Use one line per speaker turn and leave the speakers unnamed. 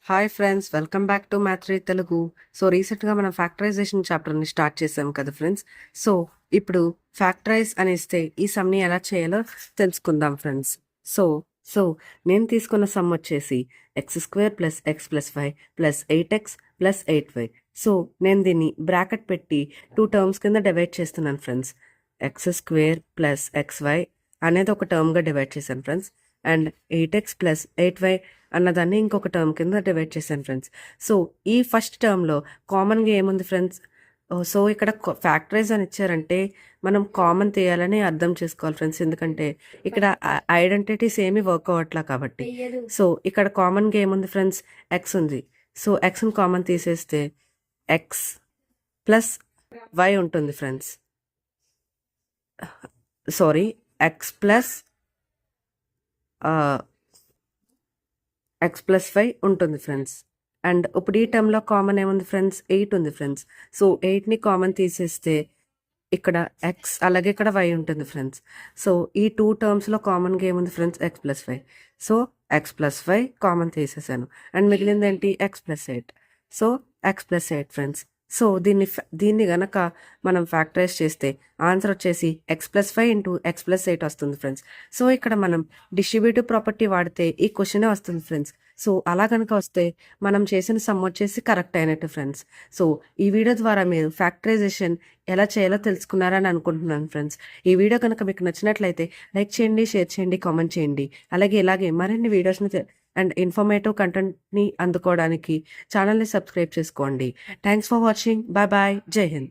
Hi friends, welcome back to మ్యాథ్రీ Telugu. So రీసెంట్గా మనం ఫ్యాక్టరైజేషన్ చాప్టర్ని స్టార్ట్ చేసాం కదా ఫ్రెండ్స్. సో ఇప్పుడు ఫ్యాక్టరైజ్ అని ఇస్తే ఈ సమ్ని ఎలా చేయాలో తెలుసుకుందాం ఫ్రెండ్స్. సో సో నేను తీసుకున్న సమ్ వచ్చేసి x² + x + y + 8x + 8y. So నేను దీన్ని బ్రాకెట్ పెట్టి 2 టర్మ్స్ కింద డివైడ్ చేస్తున్నాను ఫ్రెండ్స్. x² + xy అనేది ఒక టర్మ్గా డివైడ్ చేశాను ఫ్రెండ్స్. అండ్ 8x + 8y అన్నదాన్ని ఇంకొక టర్మ్ కింద డివైడ్ చేశాను ఫ్రెండ్స్. సో ఈ ఫస్ట్ టర్మ్లో కామన్గా ఏముంది ఫ్రెండ్స్? సో ఇక్కడ ఫ్యాక్టరైజ్ అని ఇచ్చారంటే మనం కామన్ తీయాలని అర్థం చేసుకోవాలి ఫ్రెండ్స్. ఎందుకంటే ఇక్కడ ఐడెంటిటీస్ ఏమి వర్క్ అవ్వట్లా కాబట్టి. సో ఇక్కడ కామన్గా ఏముంది ఫ్రెండ్స్? ఎక్స్ ఉంది. సో ఎక్స్ని కామన్ తీసేస్తే ఎక్స్ ప్లస్ వై ఉంటుంది friends. Sorry, X plus x+y ఉంటుంది ఫ్రెండ్స్. అండ్ ఇప్పుడు ఈ టర్మ్లో కామన్ ఏముంది ఫ్రెండ్స్? 8 ఉంది ఫ్రెండ్స్. సో 8ని కామన్ తీసేస్తే ఇక్కడ x అలాగే ఇక్కడ y ఉంటుంది ఫ్రెండ్స్. సో ఈ 2 టర్మ్స్లో కామన్గా ఏముంది friends? x+y. So x+y common తీసేసాను. అండ్ మిగిలింది ఏంటి? x+8. So x+8 friends. So దీన్ని గనక మనం ఫ్యాక్టరైజ్ చేస్తే ఆన్సర్ వచ్చేసి x+5 × x+8 వస్తుంది ఫ్రెండ్స్. సో ఇక్కడ మనం డిస్ట్రిబ్యూటివ్ ప్రాపర్టీ వాడితే ఈ క్వశ్చనే వస్తుంది ఫ్రెండ్స్. సో అలా కనుక వస్తే మనం చేసిన సమ్ వచ్చేసి కరెక్ట్ అయినట్టు ఫ్రెండ్స్. సో ఈ వీడియో ద్వారా మీరు ఫ్యాక్టరైజేషన్ ఎలా చేయాలో తెలుసుకున్నారని అనుకుంటున్నాను ఫ్రెండ్స్. ఈ వీడియో కనుక మీకు నచ్చినట్లయితే లైక్ చేయండి, షేర్ చేయండి, కామెంట్ చేయండి. ఇలాగే మరిన్ని వీడియోస్ని అండ్ ఇన్ఫర్మేటివ్ కంటెంట్ని అందుకోవడానికి ఛానల్ని సబ్స్క్రైబ్ చేసుకోండి. Thanks for watching. Bye bye. జై హింద్.